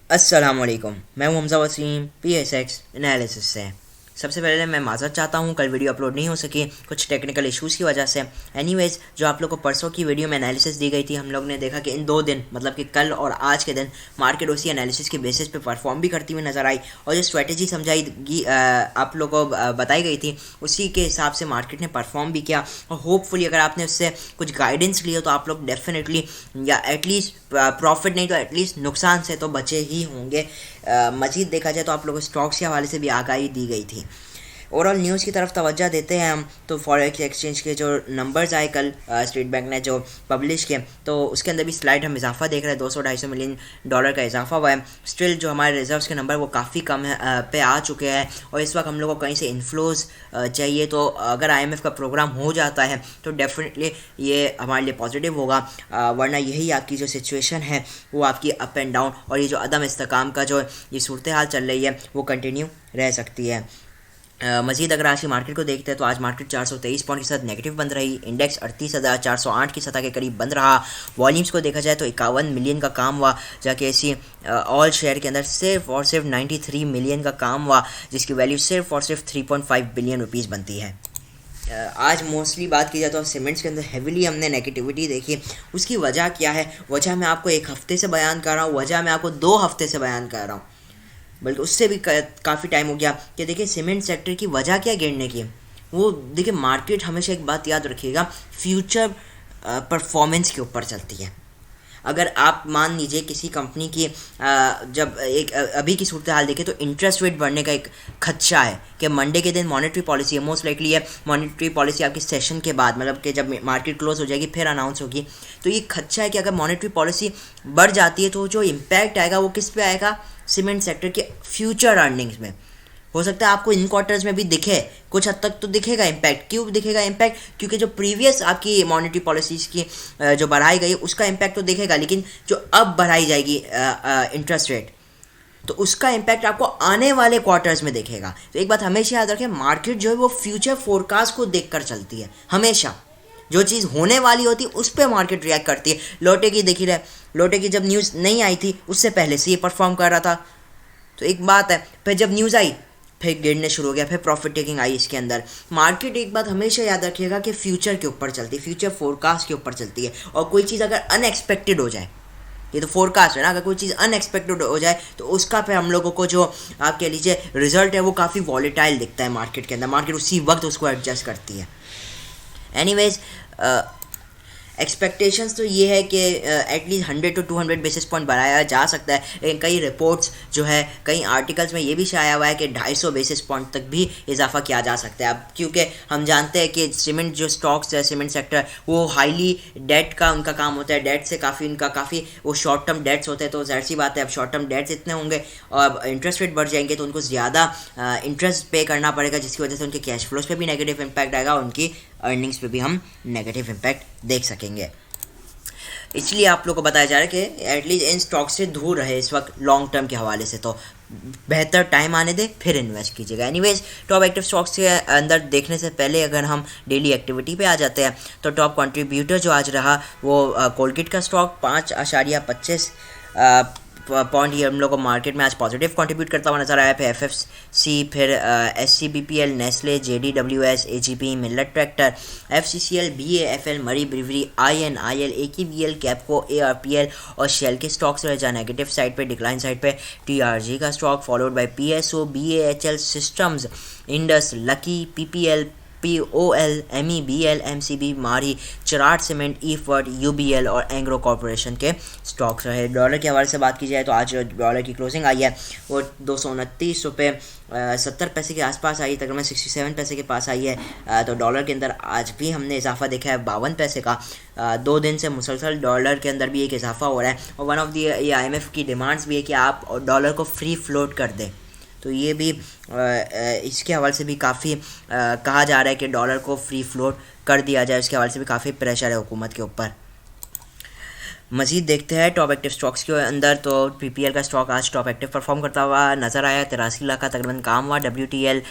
अस्सलामुअलैकुम। मैं हूं हमज़ा वसीम PSX एनालिसिस से। सबसे पहले मैं माज़रत चाहता हूं, कल वीडियो अपलोड नहीं हो सकी कुछ टेक्निकल इश्यूज़ की वजह से। एनीवेज़, जो आप लोग को परसों की वीडियो में एनालिसिस दी गई थी, हम लोग ने देखा कि इन 2 दिन मतलब कि कल और आज के दिन मार्केट उसी एनालिसिस के बेसिस पे परफॉर्म भी करती हुई नज़र आई और जो स्ट्रेटजी समझाई आप लोग को बताई गई थी उसी के हिसाब से मार्केट ने परफॉर्म भी किया। और होपफुली अगर आपने उससे कुछ गाइडेंस लिया तो आप लोग डेफिनेटली या एटलीस्ट प्रॉफिट नहीं तो एटलीस्ट नुकसान से तो बचे ही होंगे। मज़ीद देखा जाए तो आप लोगों को स्टॉक्स के हवाले से भी आगाही दी गई थी। ओवरऑल न्यूज़ की तरफ तवज्जो देते हैं हम तो फॉरेक्स एक्सचेंज के जो नंबर्स आए कल स्टेट बैंक ने जो पब्लिश किए तो उसके अंदर भी स्लाइड हम इजाफा देख रहे हैं। 200-250 मिलियन डॉलर का इजाफा हुआ है। स्टिल जो हमारे रिजर्व्स के नंबर वो काफ़ी कम है पे आ चुके हैं और इस वक्त हम लोग को कहीं से इन्फ्लोज चाहिए। तो अगर IMF का प्रोग्राम हो जाता है तो डेफिनेटली ये हमारे लिए पॉजिटिव होगा, वरना यही आपकी जो सिचुएशन है वो आपकी अप एंड डाउन और ये जो अदम इस्तेकाम का जो ये सूरत हाल चल रही है वो कंटिन्यू रह सकती है। मज़ीद अगर आज की मार्केट को देखते हैं तो आज मार्केट 423 पॉइंट के साथ नेगेटिव बन रही। इंडेक्स 38,408 की सतह के करीब बन रहा। वॉल्यूम्स को देखा जाए तो 51 मिलियन का काम हुआ, जाके ऐसी ऑल शेयर के अंदर सिर्फ और सिर्फ 93 मिलियन का काम हुआ, जिसकी वैल्यू सिर्फ और सिर्फ 3.5 बिलियन रुपीज़ बनती है। आज मोस्टली बात की जाए तो सीमेंट्स के अंदर हेविली हमने नेगेटिविटी देखी। उसकी वजह क्या है? वजह मैं आपको एक हफ़्ते से बयान कर रहा हूँ, वजह मैं आपको 2 हफ्ते से बयान कर रहा हूँ, बल्कि उससे भी काफ़ी टाइम हो गया कि देखिए सीमेंट सेक्टर की वजह क्या गिरने की। वो देखिए, मार्केट हमेशा एक बात याद रखिएगा, फ्यूचर परफॉर्मेंस के ऊपर चलती है। अगर आप मान लीजिए किसी कंपनी की जब एक अभी की सूरत हाल देखें तो इंटरेस्ट रेट बढ़ने का एक खदशा है कि मंडे के दिन मॉनेटरी पॉलिसी है, मोस्ट लाइकली है मॉनेटरी पॉलिसी आपकी सेशन के बाद, मतलब कि जब मार्केट क्लोज हो जाएगी फिर अनाउंस होगी। तो ये खदशा है कि अगर मॉनेटरी पॉलिसी बढ़ जाती है तो जो इम्पैक्ट आएगा वो किस पे आएगा? सीमेंट सेक्टर के फ्यूचर अर्निंग्स में। हो सकता है आपको इन क्वार्टर्स में भी दिखे, कुछ हद तक तो दिखेगा इम्पैक्ट। क्यों दिखेगा इम्पैक्ट? क्योंकि जो प्रीवियस आपकी मॉनेटरी पॉलिसीज़ की जो बढ़ाई गई उसका इम्पैक्ट तो दिखेगा, लेकिन जो अब बढ़ाई जाएगी इंटरेस्ट रेट तो उसका इम्पैक्ट आपको आने वाले क्वार्टर्स में दिखेगा। तो एक बात हमेशा याद रखें, मार्केट जो है वो फ्यूचर फोरकास्ट को देखकर चलती है। हमेशा जो चीज़ होने वाली होती है उस पर मार्केट रिएक्ट करती है। लोटे की देखी रहे, लोटे की जब न्यूज़ नहीं आई थी उससे पहले से ये परफॉर्म कर रहा था। तो एक बात है, फिर जब न्यूज़ आई फिर गिरने शुरू हो गया, फिर प्रॉफिट टेकिंग आई इसके अंदर। मार्केट एक बात हमेशा याद रखिएगा कि फ्यूचर के ऊपर चलती है, फ्यूचर फोरकास्ट के ऊपर चलती है। और कोई चीज़ अगर अनएक्सपेक्टेड हो जाए, ये तो फोरकास्ट है ना, अगर कोई चीज़ अनएक्सपेक्टेड हो जाए तो उसका फिर हम लोगों को जो आप कह लीजिए रिजल्ट है वो काफ़ी वॉलेटाइल दिखता है मार्केट के अंदर। मार्केट उसी वक्त उसको एडजस्ट करती है। एनीवेज, एक्सपेक्टेशंस तो ये है कि एटलीस्ट 100 to 200 बेसिस पॉइंट बढ़ाया जा सकता है, लेकिन कई रिपोर्ट्स जो है, कई आर्टिकल्स में ये भी शाया हुआ है कि 250 बेसिस पॉइंट तक भी इजाफा किया जा सकता है। अब क्योंकि हम जानते हैं कि सीमेंट जो स्टॉक्स है, सीमेंट सेक्टर, वो हाईली डेट का उनका काम होता है। डेट से काफ़ी वो शॉर्ट टर्म डेट्स होते हैं, तो जाहिर सी बात है अब शॉर्ट टर्म डेट्स इतने होंगे और इंटरेस्ट रेट बढ़ जाएंगे तो उनको ज़्यादा इंटरेस्ट पे करना पड़ेगा, जिसकी वजह से उनके कैश फ्लोज पे भी नेगेटिव इम्पैक्ट आएगा और उनकी अर्निंग्स पे भी हम नेगेटिव इम्पैक्ट देख सकेंगे। इसलिए आप लोग को बताया जा रहा है कि एटलीस्ट इन स्टॉक से दूर रहे इस वक्त लॉन्ग टर्म के हवाले से, तो बेहतर टाइम आने दे फिर इन्वेस्ट कीजिएगा। एनीवेज, टॉप एक्टिव स्टॉक्स के अंदर देखने से पहले अगर हम डेली एक्टिविटी पे आ जाते हैं तो टॉप कंट्रीब्यूटर जो आज रहा वो कोलगेट का स्टॉक 5.25 पॉइंट ये हम लोग को मार्केट में आज पॉजिटिव कंट्रीब्यूट करता हुआ नजर आया। फिर FFC, फिर SCBPL, Nestle, JDWS, AGP, millet tractor, FCCL, BAFL, मरी brewery, INIL, AKVL, Capco, ARPL और शेल के स्टॉक्स रहे जहाँ नेगेटिव साइड पे, डिक्लाइन साइड पे TRG का stock, followed by PSO, BAHL systems, Indus, lucky, PPL, POL, MEBL, MCB, मारी, चराट cement, Efert, UBL और एंग्रो कॉरपोरेशन के स्टॉक्स रहे। डॉलर के हवाले से बात की जाए तो आज डॉलर की क्लोजिंग आई है वो 229 रुपये 70 पैसे के आसपास आई, तकरीबन 67 पैसे के पास आई है। तो डॉलर के अंदर आज भी हमने इजाफा देखा है 52 पैसे का। 2 दिन से मुसलसल डॉलर के अंदर भी एक इजाफा हो रहा है और वन ऑफ दी IMF की डिमांड्स भी है कि आप डॉलर को फ्री फ्लोट कर दें। तो ये भी इसके हवाले से भी काफ़ी कहा जा रहा है कि डॉलर को फ्री फ्लोट कर दिया जाए। इसके हवाले से भी काफ़ी प्रेशर है हुकूमत के ऊपर। मजीद देखते हैं टॉप एक्टिव स्टॉक्स के अंदर। तो पीपीएल का स्टॉक आज टॉप एक्टिव परफॉर्म करता हुआ नज़र आया। 83 लाख का तकरीबन काम हुआ। डब्ल्यूटीएल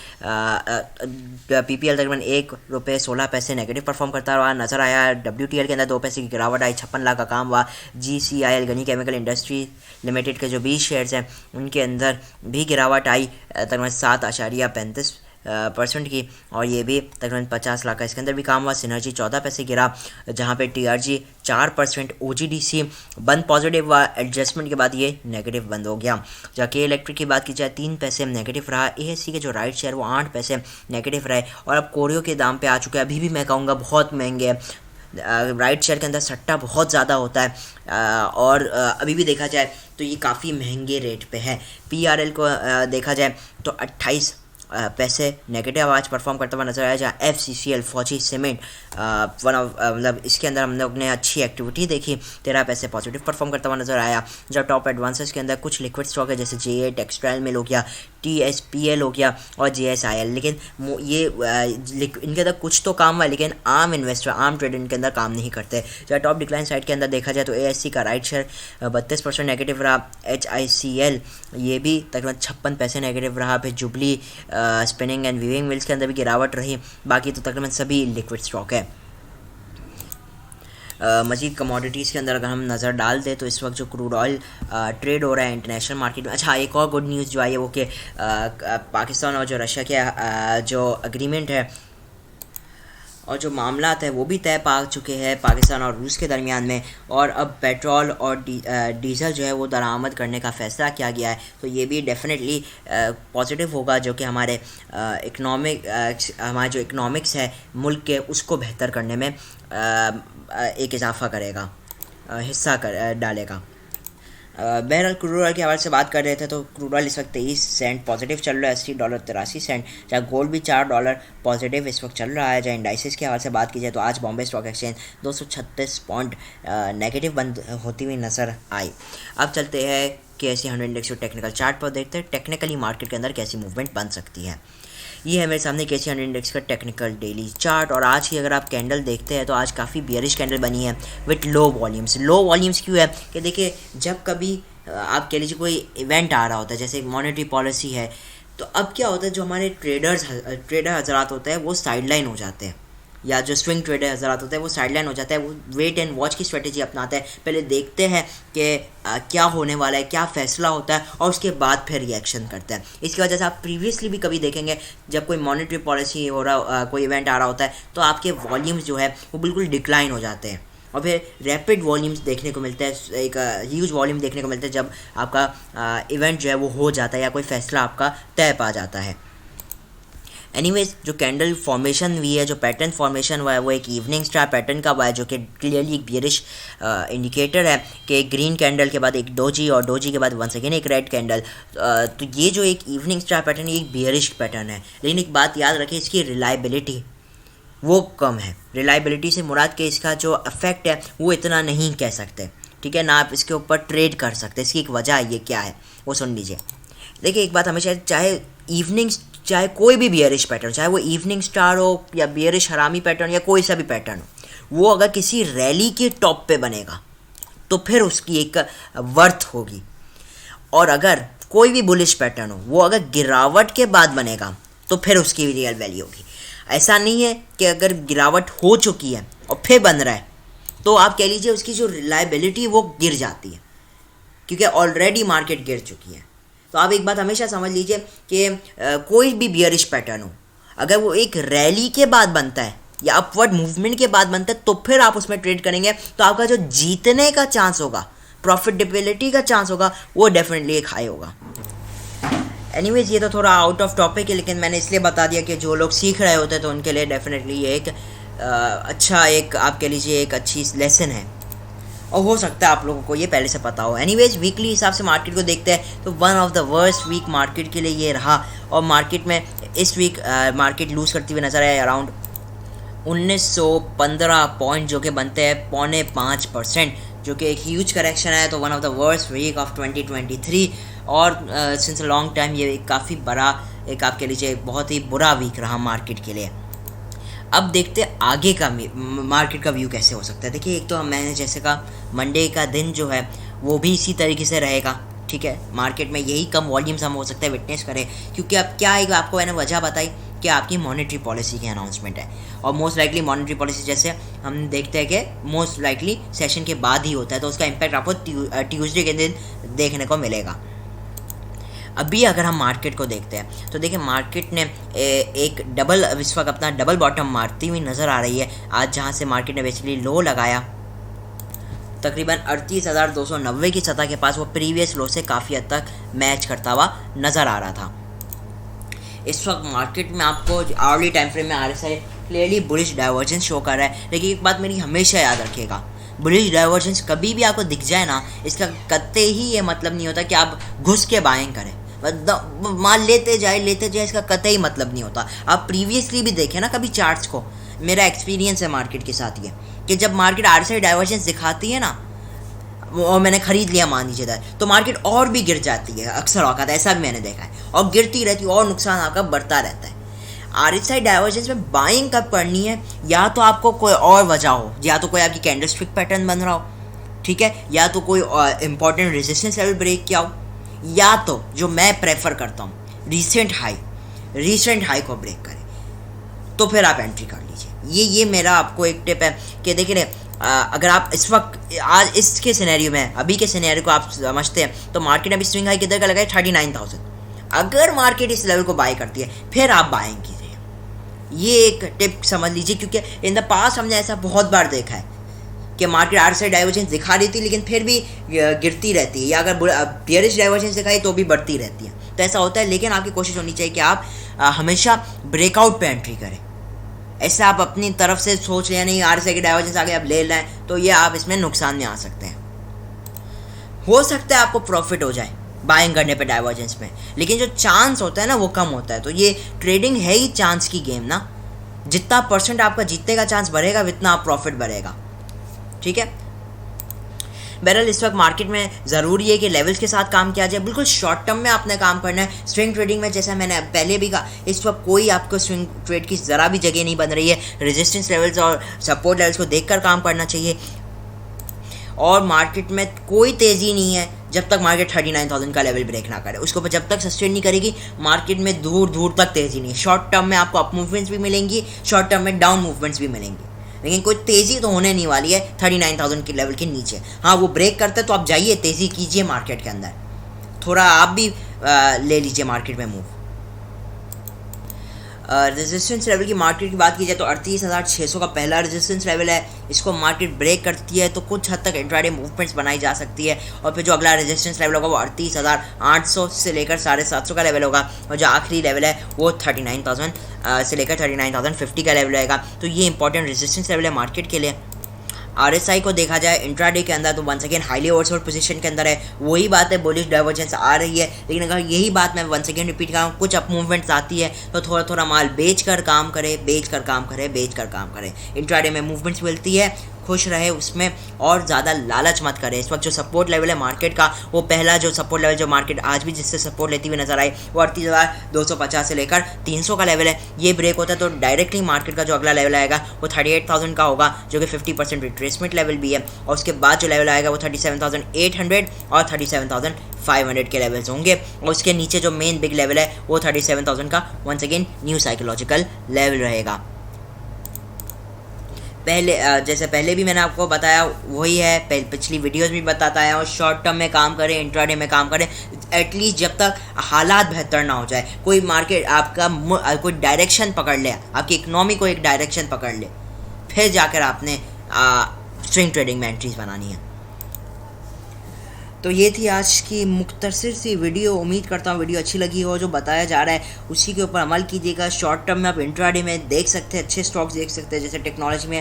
पीपीएल तकरीबन ₹1.16 नेगेटिव परफॉर्म करता हुआ नज़र आया। डब्ल्यूटीएल के अंदर 2 पैसे की गिरावट आई। 56 लाख का काम हुआ। जीसीआईएल गनी केमिकल इंडस्ट्री लिमिटेड के जो 20 शेयर्स हैं उनके अंदर भी गिरावट आई तकरीबन 7.35% की, और ये भी तकरीबन 50 लाख का इसके अंदर भी काम हुआ। सिनर्जी 14 पैसे गिरा, जहाँ पे टीआरजी 4%, ओजीडीसी बंद पॉजिटिव हुआ, एडजस्टमेंट के बाद ये नेगेटिव बंद हो गया। जाके इलेक्ट्रिक की बात की जाए 3 पैसे नेगेटिव रहा। एएससी के जो राइट शेयर वो 8 पैसे नेगेटिव रहे, और अब कोरियो के दाम पे आ चुके हैं। अभी भी मैं कहूँगा बहुत महंगे हैं। राइट शेयर के अंदर सट्टा बहुत ज़्यादा होता है, और अभी भी देखा जाए तो ये काफ़ी महंगे रेट पे है। पीआरएल को देखा जाए तो 28 पैसे नेगेटिव आज परफॉर्म करता हुआ नजर आया। जहाँ एफसीसीएल फौजी सीमेंट मतलब इसके अंदर हम लोग ने अच्छी एक्टिविटी देखी, 13 पैसे पॉजिटिव परफॉर्म करता हुआ नजर आया। जब टॉप एडवांसेस के अंदर कुछ लिक्विड स्टॉक है जैसे जे टेक्सटाइल मिल हो गया, टीएसपीएल हो गया और जेएसआईएल, लेकिन ये इनके अंदर कुछ तो काम हुआ, लेकिन आम इन्वेस्टर आम ट्रेडर इनके अंदर काम नहीं करते। जहाँ टॉप डिक्लाइन साइड के अंदर देखा जाए तो एएससी का राइट शेयर 32% नेगेटिव रहा। एचआईसीएल ये भी तकरीबन 56 पैसे नेगेटिव रहा। फिर jubilee spinning and weaving mills के अंदर भी गिरावट रही। बाकी तो तकरीबन सभी लिक्विड स्टॉक है। मज़ीद कमोडिटीज़ के अंदर अगर हम नज़र डाल दें तो इस वक्त जो क्रूड ऑयल ट्रेड हो रहा है इंटरनेशनल मार्केट में। अच्छा, एक और गुड न्यूज़ जो आई है वो कि पाकिस्तान और जो रशिया के जो अग्रीमेंट है और जो मामला है वो भी तय पा चुके हैं पाकिस्तान और रूस के दरमियान में, और अब पेट्रोल और डीज़ल जो है वो दरामद करने का फ़ैसला किया गया है। तो ये भी डेफिनेटली पॉजिटिव होगा, जो कि हमारे हमारे जो इकनॉमिक्स है मुल्क के उसको बेहतर करने में एक इजाफ़ा करेगा, हिस्सा डालेगा। बहरहाल क्रूड ऑयल के हवाले से बात कर रहे थे तो क्रूड ऑयल इस वक्त 23 सेंट पॉजिटिव चल रहा है, $80.83। जहाँ गोल्ड भी $4 पॉजिटिव इस वक्त चल रहा है। जहाँ इंडाइसिस के हवाले से बात की जाए तो आज Bombay stock exchange 236 point negative बंद होती हुई नज़र आई। अब चलते हैं KSE 100 इंडेक्स टेक्निकल चार्ट पर, देखते हैं टेक्निकली मार्केट के अंदर कैसी मूवमेंट बन सकती है। ये है मेरे सामने KSE 100 इंडेक्स का टेक्निकल डेली चार्ट, और आज की अगर आप कैंडल देखते हैं तो आज काफ़ी बियरिश कैंडल बनी है with low volumes. Low volumes क्यों है कि देखिए, जब कभी आप कह लीजिए कोई इवेंट आ रहा होता है जैसे मॉनेटरी पॉलिसी है, तो अब क्या होता है, जो हमारे ट्रेडर हजरात होते हैं वो साइडलाइन हो जाते हैं, या जो स्विंग ट्रेडर हजरात होते हैं वो साइडलाइन हो जाता है। वो वेट एंड वॉच की स्ट्रेटेजी अपनाते हैं, पहले देखते हैं कि क्या होने वाला है, क्या फ़ैसला होता है, और उसके बाद फिर रिएक्शन करते हैं। इसकी वजह से आप प्रीवियसली भी कभी देखेंगे जब कोई मॉनेटरी पॉलिसी हो रहा कोई इवेंट आ रहा होता है तो आपके वॉल्यूम्स जो है वो बिल्कुल डिक्लाइन हो जाते हैं, और फिर रैपिड वॉल्यूम्स देखने को मिलता है, एक ह्यूज वॉल्यूम देखने को मिलता है जब आपका इवेंट जो है वो हो जाता है या कोई फ़ैसला आपका तय पा जाता है। एनीवेज, जो कैंडल फॉर्मेशन हुई है, जो पैटर्न फॉर्मेशन हुआ है वो एक इवनिंग स्टार पैटर्न का हुआ है, जो कि क्लियरली एक बियरिश इंडिकेटर है कि ग्रीन कैंडल के बाद एक डोजी और डोजी के बाद वंस अगेन एक रेड कैंडल। तो ये जो एक इवनिंग स्टार पैटर्न है ये एक बियरिश पैटर्न है, लेकिन एक बात याद रखें, इसकी रिलायबिलिटी वो कम है। रिलायबिलिटी से मुराद के इसका जो इफेक्ट है वो इतना नहीं कह सकते, ठीक है ना, आप इसके ऊपर ट्रेड कर सकते। इसकी एक वजह ये क्या है वो सुन लीजिए। देखिए, एक बात हमेशा, चाहे कोई भी बियरिश पैटर्न, चाहे वो इवनिंग स्टार हो या बियरिश हरामी पैटर्न या कोई सा भी पैटर्न हो, वो अगर किसी रैली के टॉप पे बनेगा तो फिर उसकी एक वर्थ होगी, और अगर कोई भी बुलिश पैटर्न हो वो अगर गिरावट के बाद बनेगा तो फिर उसकी रियल वैल्यू होगी। ऐसा नहीं है कि अगर गिरावट हो चुकी है और फिर बन रहा है तो आप कह लीजिए उसकी जो रिलायबिलिटी वो गिर जाती है, क्योंकि ऑलरेडी मार्केट गिर चुकी है। तो आप एक बात हमेशा समझ लीजिए कि कोई भी बियरिश पैटर्न हो, अगर वो एक रैली के बाद बनता है या अपवर्ड मूवमेंट के बाद बनता है तो फिर आप उसमें ट्रेड करेंगे, तो आपका जो जीतने का चांस होगा, प्रॉफिटेबिलिटी का चांस होगा, वो डेफिनेटली एक हाई होगा। एनीवेज, ये तो थोड़ा आउट ऑफ टॉपिक है, लेकिन मैंने इसलिए बता दिया कि जो लोग सीख रहे होते हैं तो उनके लिए डेफिनेटली ये एक अच्छा, एक आप कह लीजिए एक अच्छी लेसन है, और हो सकता है आप लोगों को ये पहले से पता हो। एनीवेज, वीकली हिसाब से मार्केट को देखते हैं तो one of the worst week market के लिए ये रहा, और मार्केट में इस वीक मार्केट लूज़ करती हुई नज़र आया अराउंड 1915 पॉइंट, जो कि बनते हैं 0.5%, जो कि एक ह्यूज करेक्शन है। तो one of the worst week of 2023, और सिंस अ लॉन्ग टाइम ये काफ़ी बड़ा एक आप कह लीजिए बहुत ही बुरा वीक रहा मार्केट के लिए। अब देखते हैं आगे का मार्केट का व्यू कैसे हो सकता है। देखिए, एक तो मैंने जैसे कहा मंडे का दिन जो है वो भी इसी तरीके से रहेगा, ठीक है। मार्केट में यही कम वॉल्यूम्स हम हो सकता है विटनेस करें, क्योंकि अब क्या आएगा, आपको मैंने वजह बताई कि आपकी मॉनेटरी पॉलिसी की अनाउंसमेंट है, और मोस्ट लाइकली मॉनेटरी पॉलिसी जैसे हम देखते हैं कि मोस्ट लाइकली सेशन के बाद ही होता है, तो उसका इम्पैक्ट आपको ट्यूसडे के दिन देखने को मिलेगा। अभी अगर हम मार्केट को देखते हैं तो देखिए मार्केट ने एक डबल इस वक्त अपना डबल बॉटम मारती हुई नज़र आ रही है आज, जहां से मार्केट ने बेसिकली लो लगाया तकरीबन 38,290 की सतह के पास, वो प्रीवियस लो से काफ़ी हद तक मैच करता हुआ नज़र आ रहा था। इस वक्त मार्केट में आपको आवर्ली टाइम फ्रेम में RSI clearly bullish divergence show कर रहा है, लेकिन एक बात मेरी हमेशा याद रखिएगा, बुलिश डाइवर्जेंस कभी भी आपको दिख जाए ना, इसका कतई ही ये मतलब नहीं होता कि आप घुस के बाइंग करें, माल लेते जाए, इसका कतई मतलब नहीं होता। आप प्रीवियसली भी देखें ना कभी चार्ट्स को, मेरा एक्सपीरियंस है मार्केट के साथ ये कि जब मार्केट RSI डाइवर्जेंस दिखाती है ना, और मैंने खरीद लिया मान लीजिए तो मार्केट और भी गिर जाती है, अक्सर औकात ऐसा भी मैंने देखा है, और गिरती रहती है और नुकसान आपका बढ़ता रहता है। RSI डाइवर्जेंस में बाइंग कब करनी है, या तो आपको कोई और वजह हो, या तो कोई आपकी कैंडलस्टिक पैटर्न बन रहा हो, ठीक है, या तो कोई इंपॉर्टेंट रेजिस्टेंस लेवल ब्रेक किया हो, या तो जो मैं प्रेफर करता हूँ रीसेंट हाई को ब्रेक करे, तो फिर आप एंट्री कर लीजिए। ये मेरा आपको एक टिप है कि देखिए अगर आप इस वक्त आज इसके सिनेरियो में, अभी के सिनेरियो को आप समझते हैं, तो मार्केट अभी स्विंग हाई किधर का लगा है 39,000। अगर मार्केट इस लेवल को बाय करती है फिर आप बाइंग कीजिए, ये एक टिप समझ लीजिए, क्योंकि इन द पास्ट हमने ऐसा बहुत बार देखा है कि मार्केट RSI डाइवर्जेंस दिखा रही थी लेकिन फिर भी गिरती रहती है, या अगर बेयरिश डाइवर्जेंस दिखाई तो भी बढ़ती रहती है, तो ऐसा होता है। लेकिन आपकी कोशिश होनी चाहिए कि आप हमेशा ब्रेकआउट पे एंट्री करें। ऐसे आप अपनी तरफ से सोच लें नहीं RSI की डाइवर्जेंस आगे आप ले लें, तो ये आप इसमें नुकसान में आ सकते हैं। हो सकता है आपको प्रॉफिट हो जाए बाइंग करने पे डाइवर्जेंस में, लेकिन जो चांस होता है ना वो कम होता है। तो ये ट्रेडिंग है ही चांस की गेम ना, जितना परसेंट आपका जीतने का चांस बढ़ेगा उतना आप प्रॉफिट बढ़ेगा, ठीक है। बहरहाल इस वक्त मार्केट में ज़रूरी है कि लेवल्स के साथ काम किया जाए, बिल्कुल शॉर्ट टर्म में आपने काम करना है। स्विंग ट्रेडिंग में जैसा मैंने पहले भी कहा, इस वक्त कोई आपको स्विंग ट्रेड की ज़रा भी जगह नहीं बन रही है। रेजिस्टेंस लेवल्स और सपोर्ट लेवल्स को देखकर काम करना चाहिए, और मार्केट में कोई तेज़ी नहीं है जब तक मार्केट 39,000 का लेवल ब्रेक ना करे। उसको जब तक सस्टेन नहीं करेगी मार्केट में दूर दूर तक तेज़ी नहीं है। शॉर्ट टर्म में आपको अप मूवमेंट्स भी मिलेंगी, शॉर्ट टर्म में डाउन मूवमेंट्स भी मिलेंगी, लेकिन कोई तेज़ी तो होने नहीं वाली है 39,000 के लेवल के नीचे। हाँ, वो ब्रेक करता है तो आप जाइए, तेज़ी कीजिए मार्केट के अंदर, थोड़ा आप भी ले लीजिए मार्केट में मूव। रेजिस्टेंस लेवल की मार्केट की बात की जाए तो 38,600 का पहला रेजिस्टेंस लेवल है। इसको मार्केट ब्रेक करती है तो कुछ हद तक इंट्राडे मूवमेंट्स बनाई जा सकती है, और फिर जो अगला रेजिस्टेंस लेवल होगा वो 38,800 से लेकर 750 का लेवल होगा, और जो आखिरी लेवल है वो 39,000 से लेकर 39,050 का लेवल रहेगा। तो ये इंपॉर्टेंट रेजिस्टेंस लेवल है मार्केट के लिए। RSI को देखा जाए इंट्राडे के अंदर तो once again highly oversold position के अंदर है, वही बात है, बुलिश डाइवर्जेंस आ रही है, लेकिन अगर यही बात मैं वंस अगेन रिपीट कर रहा हूँ, कुछ अप मूवमेंट्स आती है तो थोड़ा थोड़ा माल बेच कर काम करे। इंट्राडे में मूवमेंट्स मिलती है, खुश रहे उसमें और ज़्यादा लालच मत करें। इस वक्त जो सपोर्ट लेवल है मार्केट का, वो पहला जो सपोर्ट लेवल जो मार्केट आज भी जिससे सपोर्ट लेती हुई नजर आई वो 38,250 से लेकर 300 का लेवल है। ये ब्रेक होता है तो डायरेक्टली मार्केट का जो अगला लेवल आएगा वो 38,000 का होगा, जो कि 50% रिट्रेसमेंट लेवल भी है, और उसके बाद जो लेवल आएगा वो 37,800 और 37,500 के लेवल्स होंगे, और उसके नीचे जो मेन बिग लेवल है वो 37,000 का once again new psychological level रहेगा। जैसे पहले भी मैंने आपको बताया वही है, पिछली वीडियोस में बताता आया, और शॉर्ट टर्म में काम करें, इंट्राडे में काम करें, एटलीस्ट जब तक हालात बेहतर ना हो जाए। कोई मार्केट आपका कोई डायरेक्शन पकड़ ले, आपकी इकोनॉमी को एक डायरेक्शन पकड़ ले, फिर जाकर आपने स्विंग ट्रेडिंग में एंट्रीज बनानी है। तो ये थी आज की मुख्तसर सी वीडियो। उम्मीद करता हूँ वीडियो अच्छी लगी हो। जो बताया जा रहा है उसी के ऊपर अमल कीजिएगा। शॉर्ट टर्म में आप इंट्राडे में देख सकते हैं, अच्छे स्टॉक्स देख सकते हैं, जैसे टेक्नोलॉजी में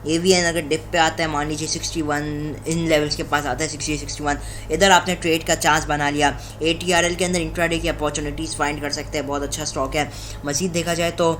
एवीएन अगर डिप पे आता है, मान लीजिए 61 इन लेवल्स के पास आता है, 60-61, इधर आपने ट्रेड का चांस बना लिया। ATRL के अंदर इंट्राडे की अपॉर्चुनिटीज़ फाइंड कर सकते हैं, बहुत अच्छा स्टॉक है। मज़ीद देखा जाए तो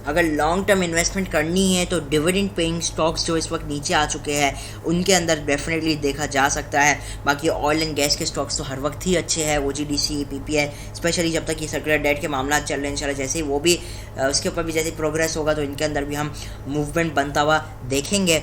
अगर लॉन्ग टर्म इन्वेस्टमेंट करनी है तो डिविडेंड पेइंग स्टॉक्स जो इस वक्त नीचे आ चुके हैं उनके अंदर डेफिनेटली देखा जा सकता है। बाकी ऑयल एंड गैस के स्टॉक्स तो हर वक्त ही अच्छे हैं, OGDC, PPI, स्पेशली जब तक ये सर्कुलर डेट के मामला चल रहे हैं। इंशाल्लाह जैसे ही वो भी उसके ऊपर भी जैसे प्रोग्रेस होगा तो इनके अंदर भी हम मूवमेंट बनता हुआ देखेंगे।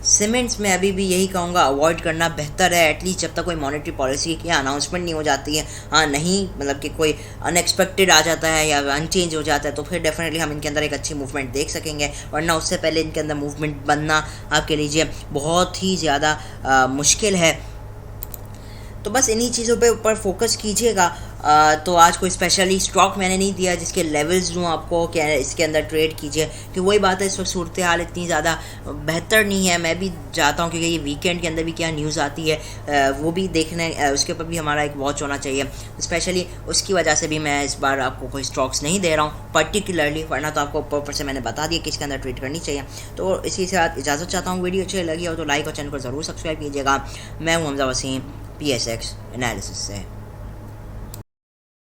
सीमेंट्स में अभी भी यही कहूँगा अवॉइड करना बेहतर है, एटलीस्ट जब तक कोई मॉनेटरी पॉलिसी की अनाउंसमेंट नहीं हो जाती है। हाँ नहीं मतलब कि कोई अनएक्सपेक्टेड आ जाता है या अनचेंज हो जाता है तो फिर डेफिनेटली हम इनके अंदर एक अच्छी मूवमेंट देख सकेंगे, वरना उससे पहले इनके अंदर मूवमेंट बनना आपके लिए बहुत ही ज़्यादा मुश्किल है। तो बस इन्हीं चीज़ों पे ऊपर फोकस कीजिएगा। तो आज कोई स्पेशली स्टॉक मैंने नहीं दिया जिसके लेवल्स दूँ आपको कि इसके अंदर ट्रेड कीजिए, कि वही बात है इस वक्त सूरत हाल इतनी ज़्यादा बेहतर नहीं है। मैं भी चाहता हूँ क्योंकि ये वीकेंड के अंदर भी क्या न्यूज़ आती है वो भी देखने उसके ऊपर भी हमारा एक वॉच होना चाहिए। स्पेशली उसकी वजह से भी मैं इस बार आपको कोई स्टॉक्स नहीं दे रहा हूँ पर्टिकुलरली, वरना तो आपको ऊपर से मैंने बता दिया किसके अंदर ट्रेड करनी चाहिए। तो इसी के साथ इजाज़त चाहता हूँ। वीडियो अच्छी लगी हो तो लाइक और चैनल को ज़रूर सब्सक्राइब कीजिएगा। मैं हूँ हमजा वसीम, PSX एनालिसिस से।